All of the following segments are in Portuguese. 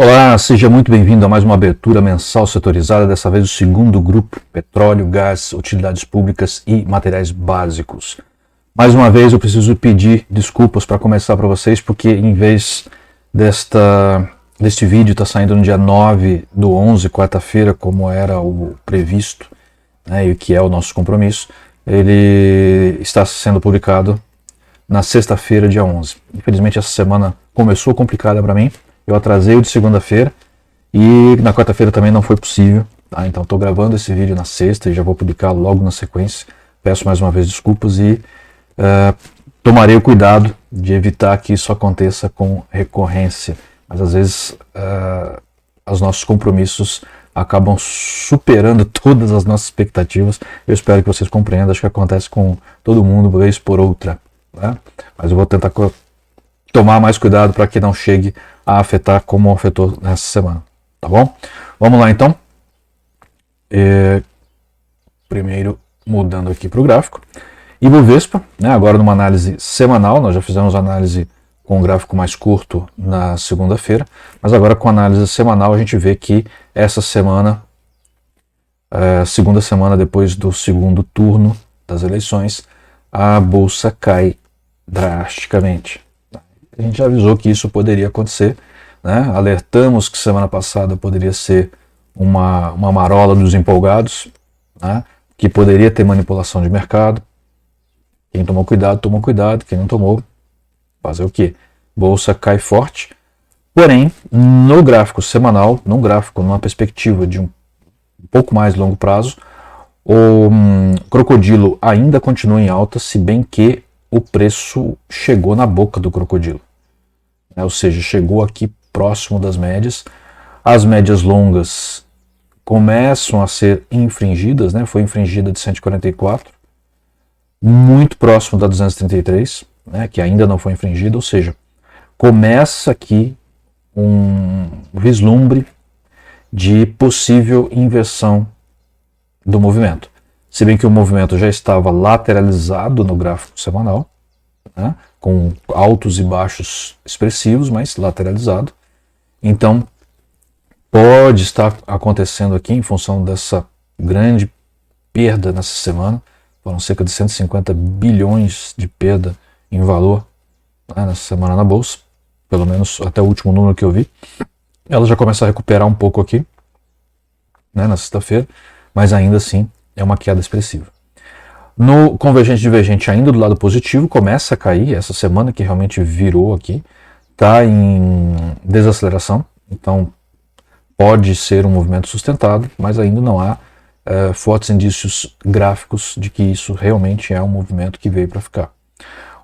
Olá, seja muito bem-vindo a mais uma abertura mensal setorizada, dessa vez o segundo grupo, petróleo, gás, utilidades públicas e materiais básicos. Mais uma vez eu preciso pedir desculpas para começar para vocês, porque em vez deste vídeo estar saindo no dia 9/11, quarta-feira, como era o previsto, né, e que é o nosso compromisso, ele está sendo publicado na sexta-feira, dia 11. Infelizmente essa semana começou complicada para mim. Eu atrasei o de segunda-feira e na quarta-feira também não foi possível. Tá? Então estou gravando esse vídeo na sexta e já vou publicar logo na sequência. Peço mais uma vez desculpas e tomarei o cuidado de evitar que isso aconteça com recorrência. Mas às vezes os nossos compromissos acabam superando todas as nossas expectativas. Eu espero que vocês compreendam. Acho que acontece com todo mundo, vez por outra. Né? Mas eu vou tentar tomar mais cuidado para que não chegue a afetar como afetou nessa semana, tá bom? Vamos lá então. Primeiro mudando aqui para o gráfico. Ibovespa, né, agora numa análise semanal, nós já fizemos análise com um gráfico mais curto na segunda-feira, mas agora com análise semanal a gente vê que essa semana, segunda semana depois do segundo turno das eleições, a bolsa cai drasticamente. A gente já avisou que isso poderia acontecer, né? Alertamos que semana passada poderia ser uma marola dos empolgados, né? Que poderia ter manipulação de mercado. Quem tomou cuidado, quem não tomou, fazer o quê? Bolsa cai forte, porém, no gráfico semanal, numa perspectiva de um pouco mais longo prazo, o crocodilo ainda continua em alta, se bem que o preço chegou na boca do crocodilo. Ou seja, chegou aqui próximo das médias. As médias longas começam a ser infringidas, né? Foi infringida de 144, muito próximo da 233, né? Que ainda não foi infringida, ou seja, começa aqui um vislumbre de possível inversão do movimento. Se bem que o movimento já estava lateralizado no gráfico semanal, né? Com altos e baixos expressivos, mas lateralizado. Então, pode estar acontecendo aqui, em função dessa grande perda nessa semana, foram cerca de 150 bilhões de perda em valor, né, nessa semana na Bolsa, pelo menos até o último número que eu vi. Ela já começa a recuperar um pouco aqui, né, na sexta-feira, mas ainda assim é uma queda expressiva. No convergente divergente, ainda do lado positivo, começa a cair essa semana, que realmente virou aqui, está em desaceleração, então pode ser um movimento sustentado, mas ainda não há fortes indícios gráficos de que isso realmente é um movimento que veio para ficar.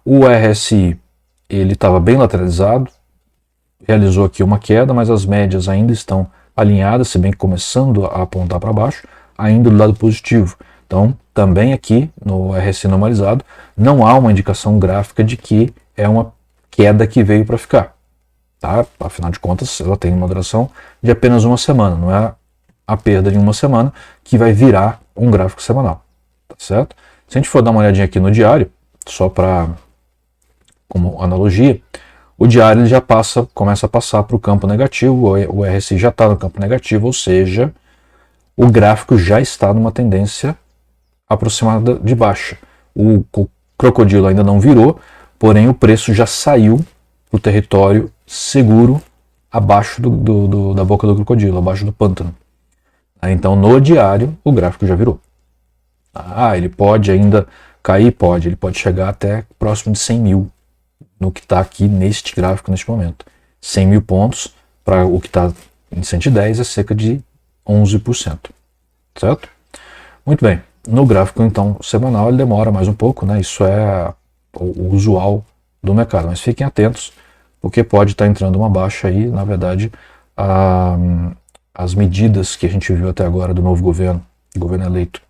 O RSI, ele estava bem lateralizado, realizou aqui uma queda, mas as médias ainda estão alinhadas, se bem que começando a apontar para baixo, ainda do lado positivo. Então, também aqui no RSI normalizado, não há uma indicação gráfica de que é uma queda que veio para ficar. Tá? Afinal de contas, ela tem uma duração de apenas uma semana, não é a perda de uma semana que vai virar um gráfico semanal. Tá certo? Se a gente for dar uma olhadinha aqui no diário, só para como analogia, o diário ele já começa a passar para o campo negativo, o RSI já está no campo negativo, ou seja, o gráfico já está numa tendência aproximada de baixa. O crocodilo ainda não virou, porém o preço já saiu do território seguro abaixo da boca do crocodilo, abaixo do pântano. Então no diário o gráfico já virou. Ele pode ainda cair? Pode. Ele pode chegar até próximo de 100 mil no que está aqui neste gráfico neste momento. 100 mil pontos para o que está em 110 é cerca de 11%. Certo? Muito bem. No gráfico, então, semanal, ele demora mais um pouco, né? Isso é o usual do mercado. Mas fiquem atentos, porque pode estar entrando uma baixa aí. Na verdade, as medidas que a gente viu até agora do novo governo eleito,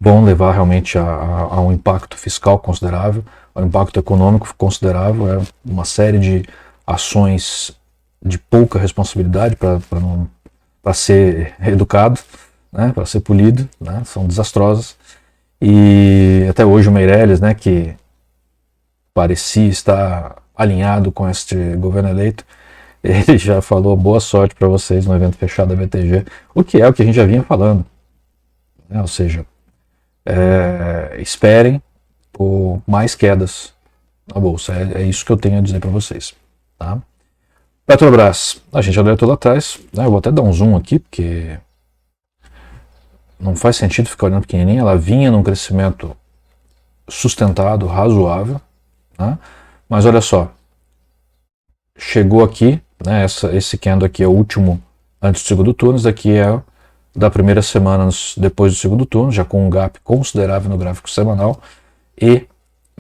vão levar realmente a um impacto fiscal considerável, a um impacto econômico considerável. É uma série de ações de pouca responsabilidade para ser educado, né, para ser polido, né, são desastrosas. E até hoje o Meirelles, né, que parecia estar alinhado com este governo eleito, ele já falou boa sorte para vocês no evento fechado da BTG, o que é o que a gente já vinha falando, né? Ou seja, esperem por mais quedas na bolsa. É isso que eu tenho a dizer para vocês. Tá? Petrobras, a gente já alertou lá atrás, né? Eu vou até dar um zoom aqui, porque não faz sentido ficar olhando pequenininha. Ela vinha num crescimento sustentado, razoável, né? Mas olha só, chegou aqui, né? Esse candle aqui é o último antes do segundo turno, esse daqui é da primeira semana depois do segundo turno, já com um gap considerável no gráfico semanal, e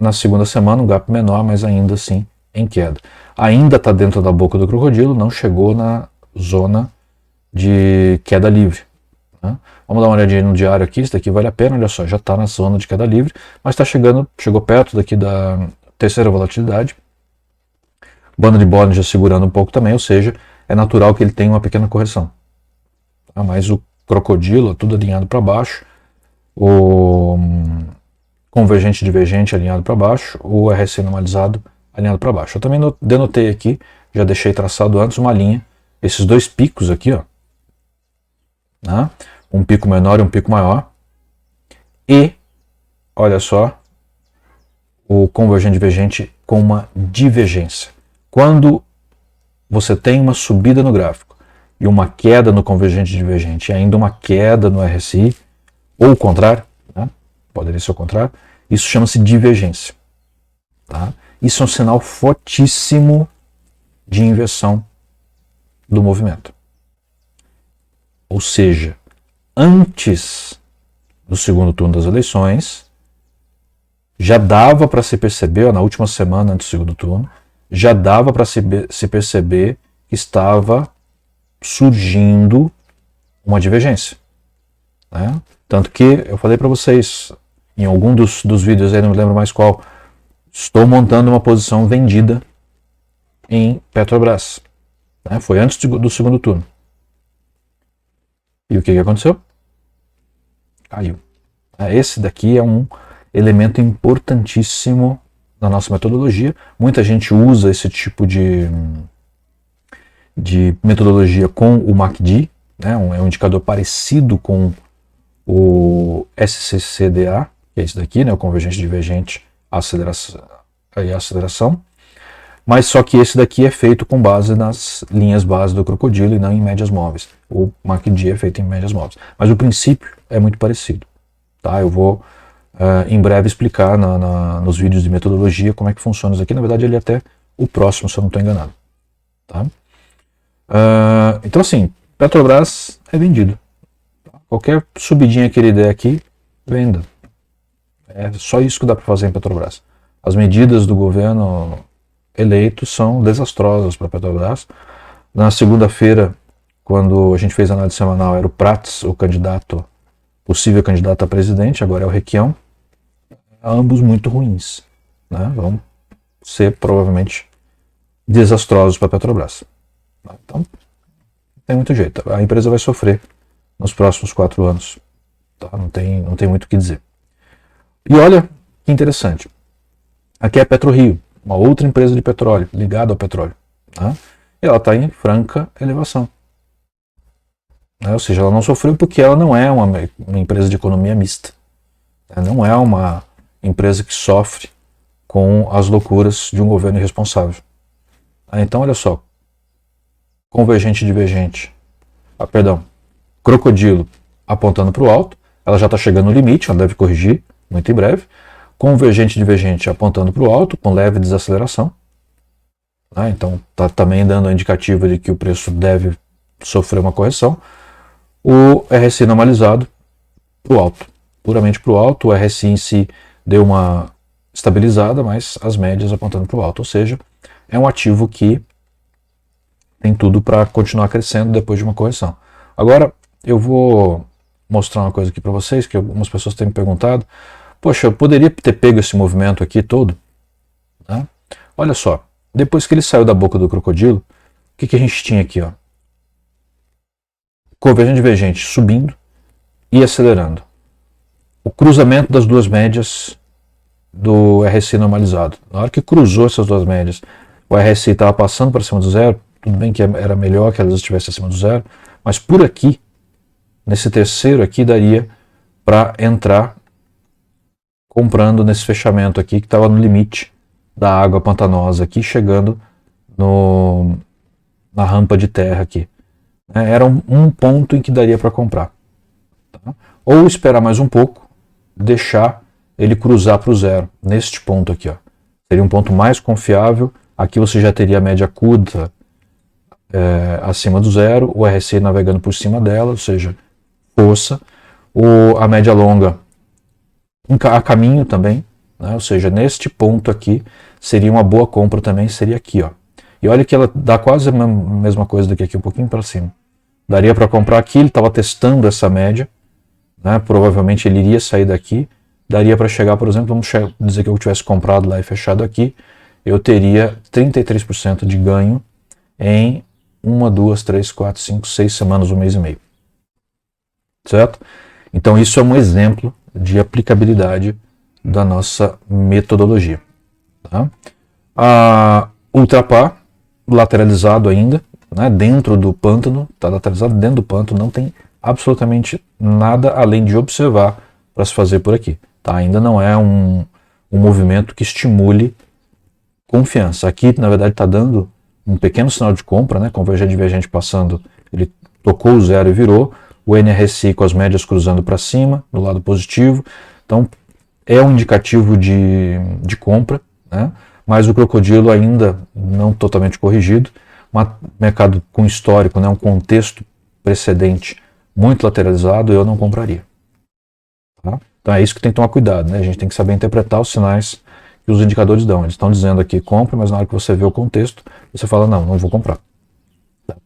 na segunda semana um gap menor, mas ainda assim em queda. Ainda está dentro da boca do crocodilo, não chegou na zona de queda livre, né? Vamos dar uma olhadinha no diário aqui, isso daqui vale a pena, olha só, já está na zona de queda livre, mas chegou perto daqui da terceira volatilidade, banda de Bollinger segurando um pouco também, ou seja, é natural que ele tenha uma pequena correção. Tá? Mas o crocodilo, tudo alinhado para baixo, o convergente divergente alinhado para baixo, o RSI normalizado alinhado para baixo. Eu também denotei aqui, já deixei traçado antes uma linha, esses dois picos aqui, ó, né? Um pico menor e um pico maior, e olha só, o convergente divergente com uma divergência. Quando você tem uma subida no gráfico e uma queda no convergente divergente e ainda uma queda no RSI, ou o contrário, né? Poderia ser o contrário, isso chama-se divergência. Tá? Isso é um sinal fortíssimo de inversão do movimento. Ou seja, antes do segundo turno das eleições, já dava para se perceber, na última semana antes do segundo turno, já dava para se perceber que estava surgindo uma divergência, né? Tanto que eu falei para vocês, em algum dos vídeos, aí não me lembro mais qual, estou montando uma posição vendida em Petrobras, né? Foi antes do segundo turno. E o que aconteceu? Caiu. Esse daqui é um elemento importantíssimo na nossa metodologia. Muita gente usa esse tipo de metodologia com o MACD, né? É um indicador parecido com o SCCDA, que é esse daqui, né? O convergente divergente aceleração. Mas só que esse daqui é feito com base nas linhas base do crocodilo e não em médias móveis. O MACD é feito em médias móveis. Mas o princípio é muito parecido. Tá? Eu vou em breve explicar nos vídeos de metodologia como é que funciona isso aqui. Na verdade, ele é até o próximo, se eu não estou enganado. Tá? Então, assim, Petrobras é vendido. Qualquer subidinha que ele der aqui, venda. É só isso que dá para fazer em Petrobras. As medidas do governo eleito são desastrosas para a Petrobras. Na segunda-feira, quando a gente fez a análise semanal, era o Prats, o possível candidato a presidente, agora é o Requião. Ambos muito ruins, né? Vão ser provavelmente desastrosos para a Petrobras. Então, não tem muito jeito. A empresa vai sofrer nos próximos 4 anos. Tá? Não tem muito o que dizer. E olha que interessante. Aqui é a PetroRio, uma outra empresa de petróleo, ligada ao petróleo. Né? E ela está em franca elevação. Né? Ou seja, ela não sofreu porque ela não é uma empresa de economia mista. Não é uma empresa que sofre com as loucuras de um governo irresponsável. Então, olha só. Convergente divergente. Crocodilo apontando para o alto. Ela já está chegando no limite, ela deve corrigir muito em breve. Convergente divergente apontando para o alto, com leve desaceleração. Então, está também dando a indicativa de que o preço deve sofrer uma correção. O RSI normalizado para o alto. Puramente para o alto, o RSI em si deu uma estabilizada, mas as médias apontando para o alto. Ou seja, é um ativo que tem tudo para continuar crescendo depois de uma correção. Agora, eu vou mostrar uma coisa aqui para vocês, que algumas pessoas têm me perguntado. Poxa, eu poderia ter pego esse movimento aqui todo? Né? Olha só, depois que ele saiu da boca do crocodilo, o que a gente tinha aqui? Ó? Convergente divergente subindo e acelerando. O cruzamento das duas médias do RSI normalizado. Na hora que cruzou essas duas médias, o RSI estava passando para cima do zero, tudo bem que era melhor que elas estivessem acima do zero, mas por aqui, nesse terceiro aqui, daria para entrar comprando nesse fechamento aqui, que estava no limite da água pantanosa aqui, chegando na rampa de terra aqui. Era um ponto em que daria para comprar. Tá? Ou esperar mais um pouco, deixar ele cruzar para o zero, neste ponto aqui. Ó. Seria um ponto mais confiável. Aqui você já teria a média curta acima do zero, o RSI navegando por cima dela, ou seja, força. A média longa a caminho também, né? Ou seja, neste ponto aqui seria uma boa compra também, seria aqui. Ó. E olha que ela dá quase a mesma coisa daqui, um pouquinho para cima. Daria para comprar aqui, ele estava testando essa média, né? Provavelmente ele iria sair daqui, daria para chegar, por exemplo, vamos dizer que eu tivesse comprado lá e fechado aqui, eu teria 33% de ganho em 1, 2, 3, 4, 5, 6 semanas, 1 mês e meio. Certo? Então isso é um exemplo de aplicabilidade da nossa metodologia. Tá? A Ultrapar, lateralizado ainda, né, dentro do pântano, está lateralizado dentro do pântano, não tem absolutamente nada além de observar para se fazer por aqui. Tá? Ainda não é um movimento que estimule confiança. Aqui, na verdade, está dando um pequeno sinal de compra, né, convergente divergente passando, ele tocou o zero e virou, o NRSI com as médias cruzando para cima, do lado positivo, então é um indicativo de compra, né? Mas o crocodilo ainda não totalmente corrigido, um mercado com histórico, né? Um contexto precedente muito lateralizado, eu não compraria. Tá? Então é isso que tem que tomar cuidado, né? A gente tem que saber interpretar os sinais que os indicadores dão. Eles estão dizendo aqui compra, mas na hora que você vê o contexto, você fala, não vou comprar.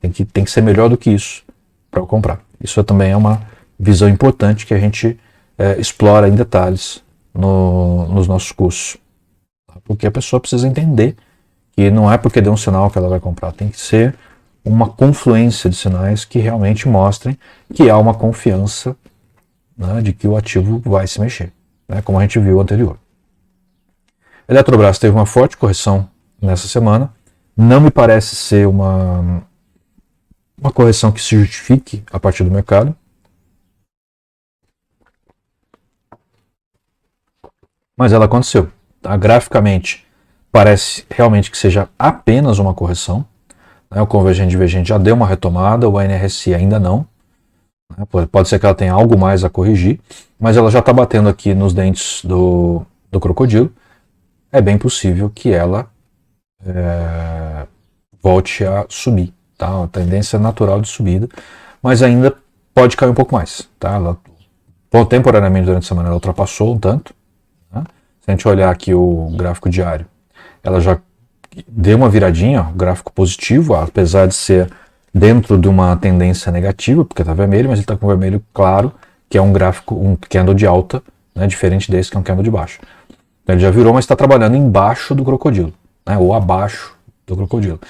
Tem que ser melhor do que isso para eu comprar. Isso também é uma visão importante que a gente explora em detalhes nos nossos cursos. Porque a pessoa precisa entender que não é porque deu um sinal que ela vai comprar, tem que ser uma confluência de sinais que realmente mostrem que há uma confiança, né, de que o ativo vai se mexer, né, como a gente viu anterior. Eletrobras teve uma forte correção nessa semana, não me parece ser uma correção que se justifique a partir do mercado. Mas ela aconteceu. Tá? Graficamente, parece realmente que seja apenas uma correção. Né? O convergente divergente já deu uma retomada, o NRSI ainda não. Né? Pode ser que ela tenha algo mais a corrigir, mas ela já está batendo aqui nos dentes do crocodilo. É bem possível que ela volte a subir. Tá? Uma tendência natural de subida, mas ainda pode cair um pouco mais. Tá? Ela, temporariamente durante a semana ela ultrapassou um tanto. Tá? Se a gente olhar aqui o gráfico diário, ela já deu uma viradinha, ó, gráfico positivo, apesar de ser dentro de uma tendência negativa, porque está vermelho, mas ele está com vermelho claro, que é um gráfico, um candle de alta, né, diferente desse que é um candle de baixo. Então ele já virou, mas está trabalhando embaixo do crocodilo, né, ou abaixo do crocodilo.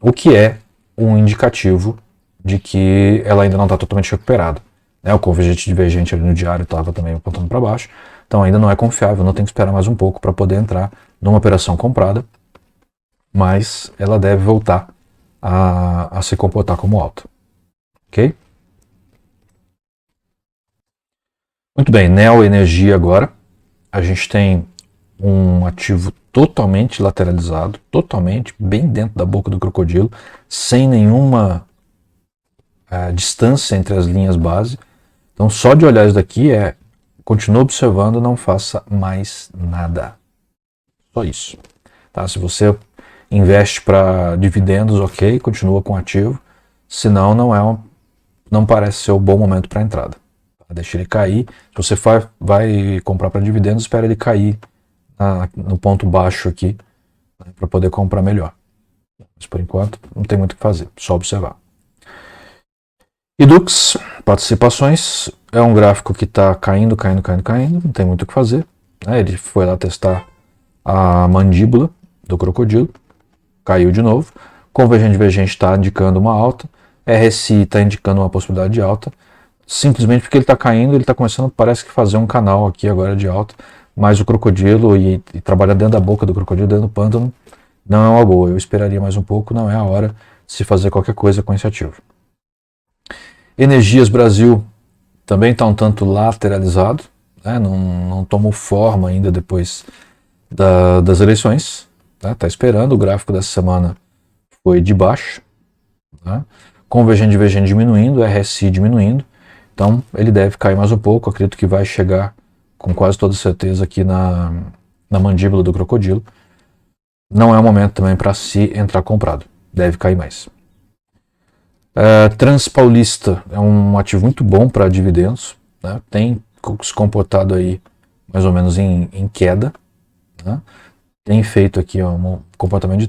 O que é um indicativo de que ela ainda não está totalmente recuperada. Né? O convergente divergente ali no diário estava também apontando para baixo, então ainda não é confiável, não tem que esperar mais um pouco para poder entrar numa operação comprada, mas ela deve voltar a se comportar como alta. Ok? Muito bem, Neo Energia agora. A gente tem um ativo totalmente lateralizado, totalmente bem dentro da boca do crocodilo, sem nenhuma distância entre as linhas base. Então só de olhar isso daqui continua observando, não faça mais nada. Só isso. Tá? Se você investe para dividendos, ok, continua com ativo. Senão não parece ser o bom momento para entrada. Tá? Deixa ele cair. Se você vai comprar para dividendos, espera ele cair no ponto baixo aqui, né, para poder comprar melhor. Mas por enquanto não tem muito o que fazer, só observar. Edux, participações, é um gráfico que está caindo, não tem muito o que fazer. Né? Ele foi lá testar a mandíbula do crocodilo, caiu de novo. Convergente divergente está indicando uma alta, RSI está indicando uma possibilidade de alta, simplesmente porque ele está caindo, ele está começando, parece que fazer um canal aqui agora de alta, mas o crocodilo e trabalhar dentro da boca do crocodilo, dentro do pântano, não é uma boa. Eu esperaria mais um pouco, não é a hora se fazer qualquer coisa com esse ativo. Energias Brasil também está um tanto lateralizado, né? Não tomou forma ainda depois das eleições, está esperando. O gráfico dessa semana foi de baixo, né? Convergente divergente diminuindo, RSI diminuindo, então ele deve cair mais um pouco. Acredito que vai chegar com quase toda certeza aqui na mandíbula do crocodilo. Não é o momento também para se entrar comprado, deve cair mais. Transpaulista é um ativo muito bom para dividendos, né? Tem se comportado aí mais ou menos em queda, né? Tem feito aqui um comportamento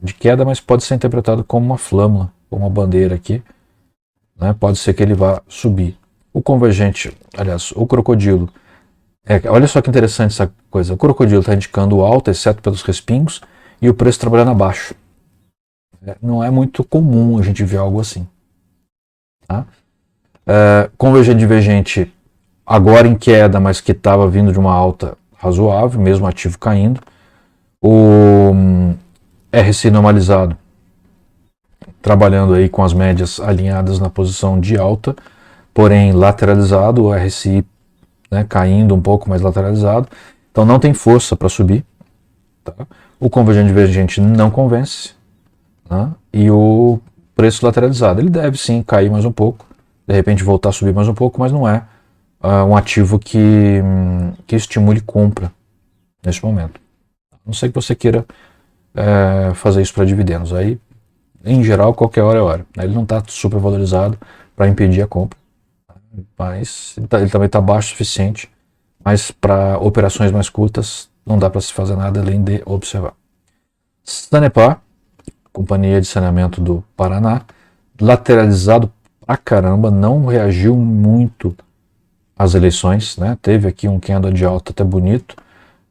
de queda, mas pode ser interpretado como uma flâmula, como uma bandeira aqui, né? Pode ser que ele vá subir. O convergente, aliás, o crocodilo, olha só que interessante essa coisa, o crocodilo está indicando alta, exceto pelos respingos, e o preço trabalhando abaixo. Não é muito comum a gente ver algo assim. Tá? Convergente divergente agora em queda, mas que estava vindo de uma alta razoável, mesmo ativo caindo. O RSI normalizado trabalhando aí com as médias alinhadas na posição de alta, porém lateralizado, o RSI, né, caindo um pouco, mais lateralizado, então não tem força para subir. Tá? O convergente divergente não convence, né? E o preço lateralizado, ele deve sim cair mais um pouco, de repente voltar a subir mais um pouco, mas não é um ativo que estimule compra neste momento. A não ser que você queira fazer isso para dividendos. Aí, em geral, qualquer hora é hora. Ele não está super valorizado para impedir a compra, mas ele também está baixo o suficiente, mas para operações mais curtas não dá para se fazer nada além de observar. Sanepar, companhia de saneamento do Paraná, lateralizado pra caramba, não reagiu muito às eleições, né? Teve aqui um candle de alta até bonito,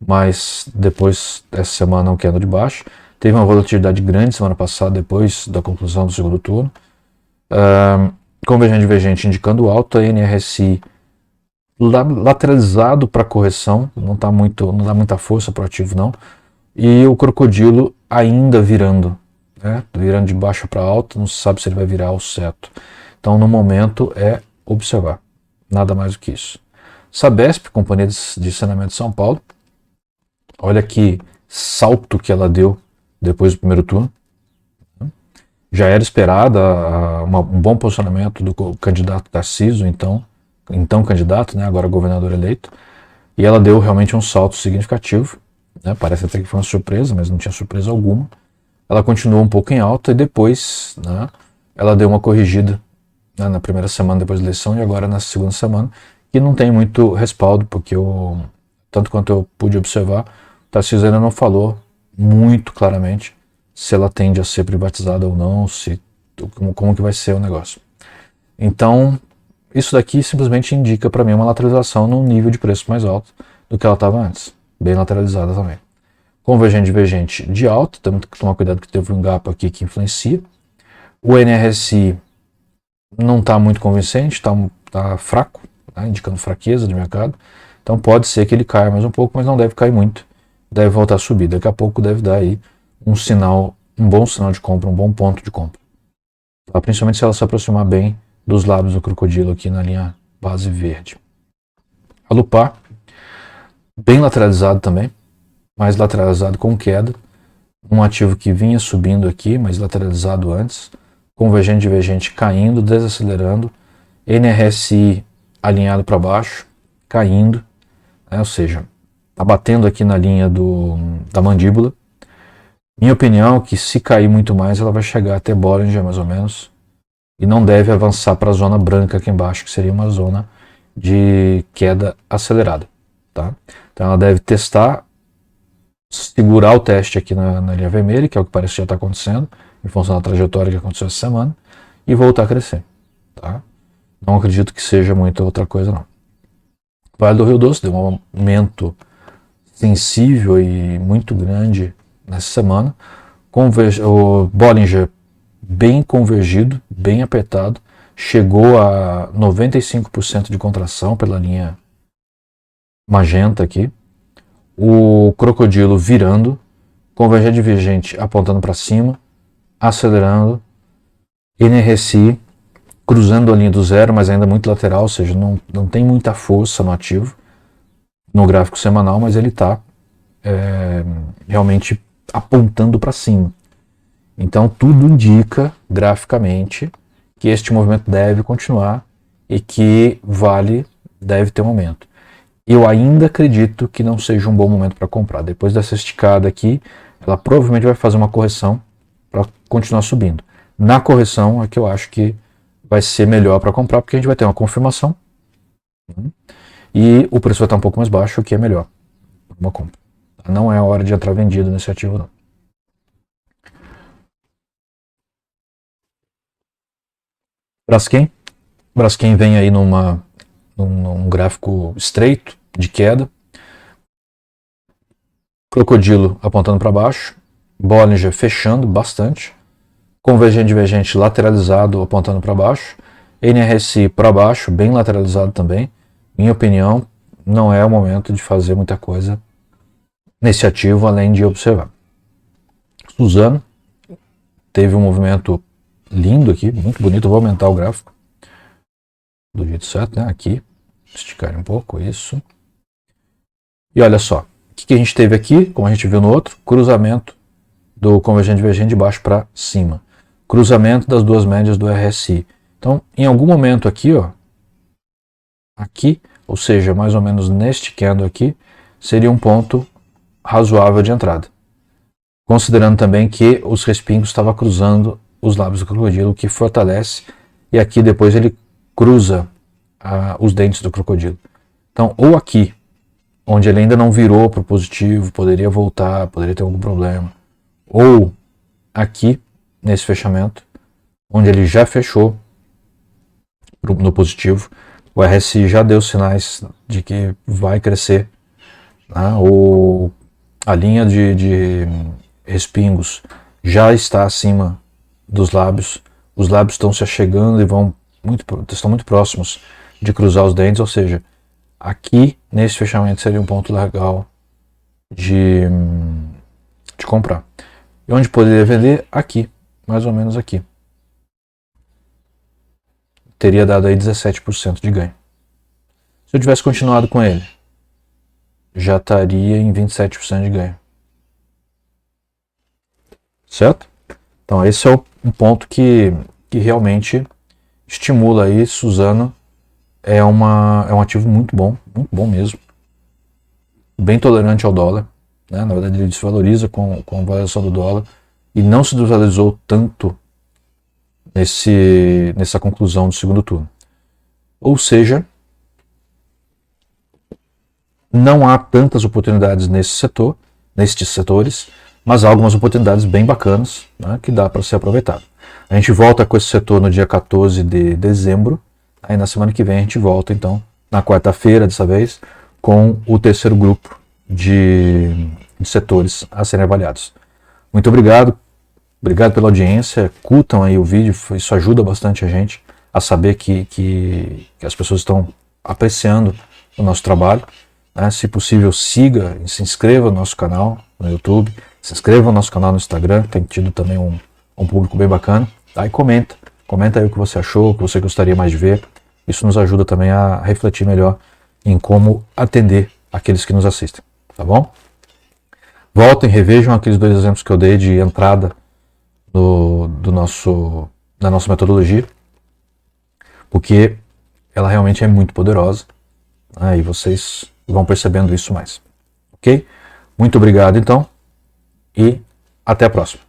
mas depois dessa semana um candle de baixo. Teve uma volatilidade grande semana passada, depois da conclusão do segundo turno. Convergente divergente indicando alta, NRSI lateralizado para correção, não dá muita força para o ativo não. E o crocodilo ainda virando, né? Virando de baixo para alta, não se sabe se ele vai virar ao certo. Então no momento é observar, nada mais do que isso. Sabesp, companhia de saneamento de São Paulo, olha que salto que ela deu depois do primeiro turno. Já era esperada um bom posicionamento do candidato Tarcísio, então candidato, né, agora governador eleito, e ela deu realmente um salto significativo, né, parece até que foi uma surpresa, mas não tinha surpresa alguma. Ela continuou um pouco em alta e depois, né, ela deu uma corrigida, né, na primeira semana depois da eleição e agora na segunda semana, que não tem muito respaldo, porque tanto quanto eu pude observar, o Tarcísio ainda não falou muito claramente se ela tende a ser privatizada ou não, como que vai ser o negócio. Então, isso daqui simplesmente indica para mim uma lateralização num nível de preço mais alto do que ela estava antes, bem lateralizada também. Convergente divergente de alta, temos que tomar cuidado que teve um gap aqui que influencia. O NRSI não está muito convincente, está fraco, né, indicando fraqueza de mercado, então pode ser que ele caia mais um pouco, mas não deve cair muito, deve voltar a subir, daqui a pouco deve dar aí um bom sinal de compra, um bom ponto de compra. Tá? Principalmente se ela se aproximar bem dos lábios do crocodilo aqui na linha base verde. A Lupar, bem lateralizado também, mais lateralizado com queda, um ativo que vinha subindo aqui, mas lateralizado antes, convergente divergente caindo, desacelerando, NRSI alinhado para baixo, caindo, né? Ou seja, está batendo aqui na linha da mandíbula. Minha opinião é que se cair muito mais, ela vai chegar até Bollinger mais ou menos, e não deve avançar para a zona branca aqui embaixo, que seria uma zona de queda acelerada. Tá? Então ela deve testar, segurar o teste aqui na linha vermelha, que é o que parece que já está acontecendo, em função da trajetória que aconteceu essa semana, e voltar a crescer. Tá? Não acredito que seja muita outra coisa não. Vale do Rio Doce deu um aumento sensível e muito grande nessa semana. O Bollinger bem convergido, bem apertado, chegou a 95% de contração pela linha magenta aqui. O crocodilo virando, convergente divergente apontando para cima, acelerando, NRSI cruzando a linha do zero, mas ainda muito lateral, ou seja, não tem muita força no ativo, no gráfico semanal, mas ele está realmente apontando para cima. Então tudo indica, graficamente, que este movimento deve continuar e que deve ter um aumento. Eu ainda acredito que não seja um bom momento para comprar. Depois dessa esticada aqui, ela provavelmente vai fazer uma correção para continuar subindo. Na correção é que eu acho que vai ser melhor para comprar, porque a gente vai ter uma confirmação, né? E o preço vai estar um pouco mais baixo, o que é melhor para uma compra. Não é a hora de entrar vendido nesse ativo, não. Braskem vem aí num gráfico estreito de queda. Crocodilo apontando para baixo. Bollinger fechando bastante. Convergente divergente lateralizado apontando para baixo. NRSI para baixo, bem lateralizado também. Minha opinião, não é o momento de fazer muita coisa nesse ativo, além de observar. Suzano teve um movimento lindo aqui, muito bonito. Vou aumentar o gráfico do jeito certo, né? Aqui, esticar um pouco, isso. E olha só, o que a gente teve aqui, como a gente viu no outro, cruzamento do convergente divergente de baixo para cima. Cruzamento das duas médias do RSI. Então, em algum momento aqui, ó, aqui, ou seja, mais ou menos neste candle aqui, seria um ponto razoável de entrada. Considerando também que os respingos estavam cruzando os lábios do crocodilo, que fortalece, e aqui depois ele cruza os dentes do crocodilo. Então, ou aqui, onde ele ainda não virou para o positivo, poderia voltar, poderia ter algum problema, ou aqui, nesse fechamento, onde ele já fechou no positivo, o RSI já deu sinais de que vai crescer, né? A linha de respingos já está acima dos lábios, os lábios estão se achegando e estão muito próximos de cruzar os dentes, ou seja, aqui nesse fechamento seria um ponto legal de comprar. E onde poderia vender? Aqui, mais ou menos aqui. Teria dado aí 17% de ganho. Se eu tivesse continuado com ele, já estaria em 27% de ganho. Certo? Então esse é um ponto que realmente estimula aí. Suzano é um ativo muito bom mesmo. Bem tolerante ao dólar, né? Na verdade ele desvaloriza com a variação do dólar e não se desvalorizou tanto nessa conclusão do segundo turno. Ou seja, não há tantas oportunidades nestes setores, mas há algumas oportunidades bem bacanas, né, que dá para ser aproveitado. A gente volta com esse setor no dia 14 de dezembro, aí na semana que vem a gente volta então, na quarta-feira dessa vez, com o terceiro grupo de setores a serem avaliados. Muito obrigado pela audiência, curtam aí o vídeo, isso ajuda bastante a gente a saber que as pessoas estão apreciando o nosso trabalho, né? Se possível, siga e se inscreva no nosso canal no YouTube, se inscreva no nosso canal no Instagram, tem tido também um público bem bacana, tá? E comenta aí o que você achou, o que você gostaria mais de ver, isso nos ajuda também a refletir melhor em como atender aqueles que nos assistem, tá bom? Voltem, revejam aqueles dois exemplos que eu dei de entrada da nossa metodologia, porque ela realmente é muito poderosa, né, e vocês vão percebendo isso mais. Ok? Muito obrigado então e até a próxima.